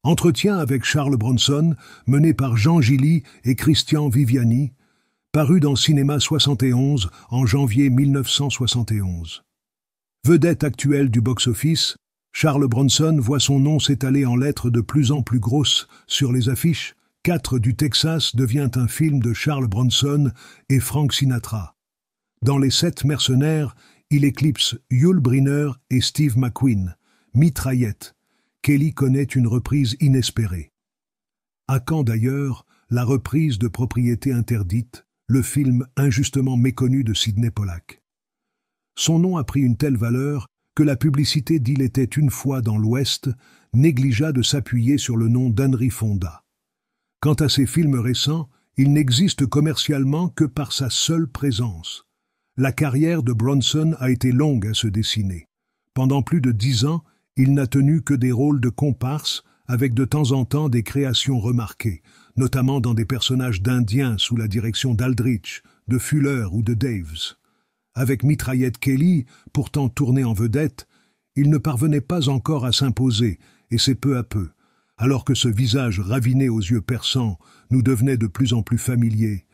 Entretien avec Charles Bronson, mené par Jean Gilly et Christian Viviani, paru dans Cinéma 71 en janvier 1971. Vedette actuelle du box-office, Charles Bronson voit son nom s'étaler en lettres de plus en plus grosses sur les affiches. 4 du Texas devient un film de Charles Bronson et Frank Sinatra. Dans Les 7 mercenaires, il éclipse Yul Brynner et Steve McQueen. Mitraillette. Kelly connaît une reprise inespérée. À quand d'ailleurs la reprise de Propriété interdite, le film injustement méconnu de Sidney Pollack. Son nom a pris une telle valeur que la publicité d'Il était une fois dans l'Ouest négligea de s'appuyer sur le nom d'Henry Fonda. Quant à ses films récents, ils n'existent commercialement que par sa seule présence. La carrière de Bronson a été longue à se dessiner. Pendant plus de 10 ans, il n'a tenu que des rôles de comparse, avec de temps en temps des créations remarquées, notamment dans des personnages d'Indiens sous la direction d'Aldrich, de Fuller ou de Daves. Avec Mitraillette Kelly, pourtant tourné en vedette, il ne parvenait pas encore à s'imposer, et c'est peu à peu, alors que ce visage raviné aux yeux perçants nous devenait de plus en plus familier,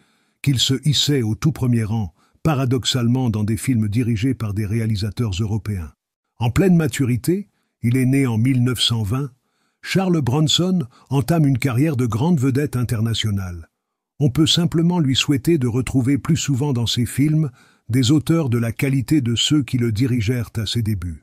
qu'il se hissait au tout premier rang, paradoxalement dans des films dirigés par des réalisateurs européens. En pleine maturité, il est né en 1920, Charles Bronson entame une carrière de grande vedette internationale. On peut simplement lui souhaiter de retrouver plus souvent dans ses films des auteurs de la qualité de ceux qui le dirigèrent à ses débuts.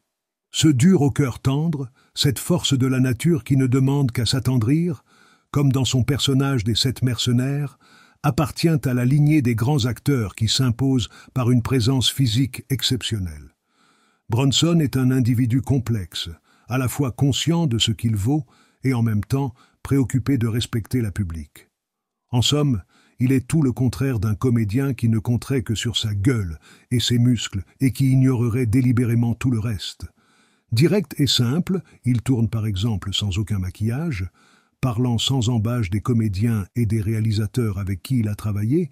Ce dur au cœur tendre, cette force de la nature qui ne demande qu'à s'attendrir, comme dans son personnage des 7 mercenaires, appartient à la lignée des grands acteurs qui s'imposent par une présence physique exceptionnelle. Bronson est un individu complexe, à la fois conscient de ce qu'il vaut et en même temps préoccupé de respecter la public. En somme, il est tout le contraire d'un comédien qui ne compterait que sur sa gueule et ses muscles et qui ignorerait délibérément tout le reste. Direct et simple, il tourne par exemple sans aucun maquillage, parlant sans embâche des comédiens et des réalisateurs avec qui il a travaillé.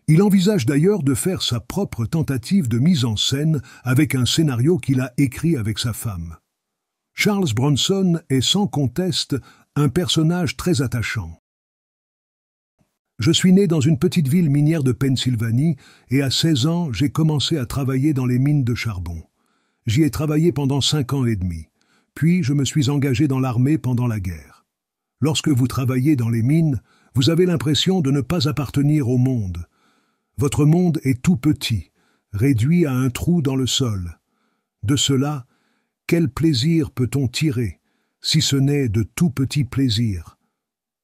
Il envisage d'ailleurs de faire sa propre tentative de mise en scène avec un scénario qu'il a écrit avec sa femme. Charles Bronson est sans conteste un personnage très attachant. Je suis né dans une petite ville minière de Pennsylvanie et à 16 ans, j'ai commencé à travailler dans les mines de charbon. J'y ai travaillé pendant 5 ans et demi. Puis je me suis engagé dans l'armée pendant la guerre. Lorsque vous travaillez dans les mines, vous avez l'impression de ne pas appartenir au monde. Votre monde est tout petit, réduit à un trou dans le sol. De cela, quel plaisir peut-on tirer, si ce n'est de tout petits plaisirs?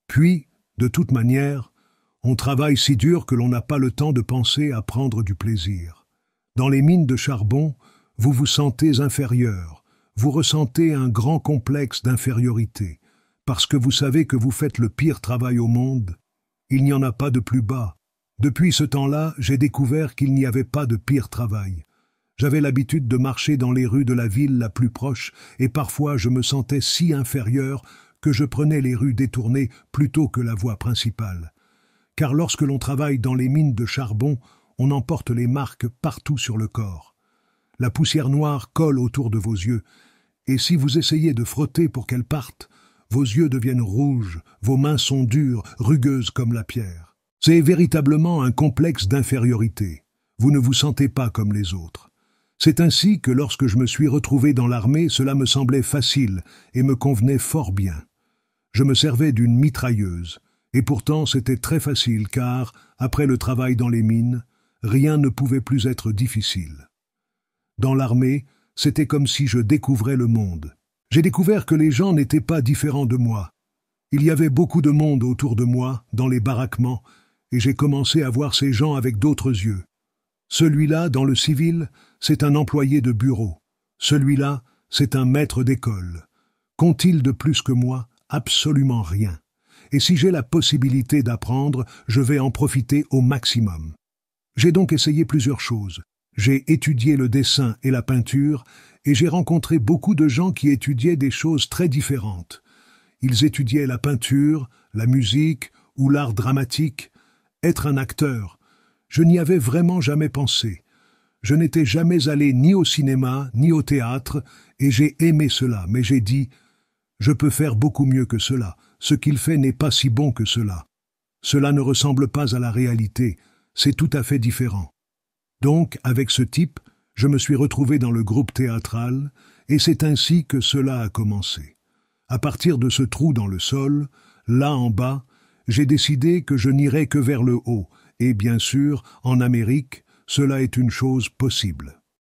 Puis, de toute manière, on travaille si dur que l'on n'a pas le temps de penser à prendre du plaisir. Dans les mines de charbon, vous vous sentez inférieur, vous ressentez un grand complexe d'infériorité, parce que vous savez que vous faites le pire travail au monde. Il n'y en a pas de plus bas. Depuis ce temps-là, j'ai découvert qu'il n'y avait pas de pire travail. J'avais l'habitude de marcher dans les rues de la ville la plus proche, et parfois je me sentais si inférieur que je prenais les rues détournées plutôt que la voie principale. Car lorsque l'on travaille dans les mines de charbon, on emporte les marques partout sur le corps. La poussière noire colle autour de vos yeux, et si vous essayez de frotter pour qu'elle parte, vos yeux deviennent rouges, vos mains sont dures, rugueuses comme la pierre. C'est véritablement un complexe d'infériorité. Vous ne vous sentez pas comme les autres. C'est ainsi que lorsque je me suis retrouvé dans l'armée, cela me semblait facile et me convenait fort bien. Je me servais d'une mitrailleuse, et pourtant c'était très facile car, après le travail dans les mines, rien ne pouvait plus être difficile. Dans l'armée, c'était comme si je découvrais le monde. J'ai découvert que les gens n'étaient pas différents de moi. Il y avait beaucoup de monde autour de moi, dans les baraquements, et j'ai commencé à voir ces gens avec d'autres yeux. Celui-là, dans le civil, c'est un employé de bureau. Celui-là, c'est un maître d'école. Qu'ont-ils de plus que moi? Absolument rien. Et si j'ai la possibilité d'apprendre, je vais en profiter au maximum. J'ai donc essayé plusieurs choses. J'ai étudié le dessin et la peinture, et j'ai rencontré beaucoup de gens qui étudiaient des choses très différentes. Ils étudiaient la peinture, la musique ou l'art dramatique. Être un acteur, je n'y avais vraiment jamais pensé. Je n'étais jamais allé ni au cinéma, ni au théâtre, et j'ai aimé cela, mais j'ai dit Je peux faire beaucoup mieux que cela. Ce qu'il fait n'est pas si bon que cela. Cela ne ressemble pas à la réalité. C'est tout à fait différent. Donc, avec ce type, je me suis retrouvé dans le groupe théâtral, et c'est ainsi que cela a commencé. À partir de ce trou dans le sol, là en bas, j'ai décidé que je n'irais que vers le haut, et bien sûr, en Amérique, cela est une chose possible.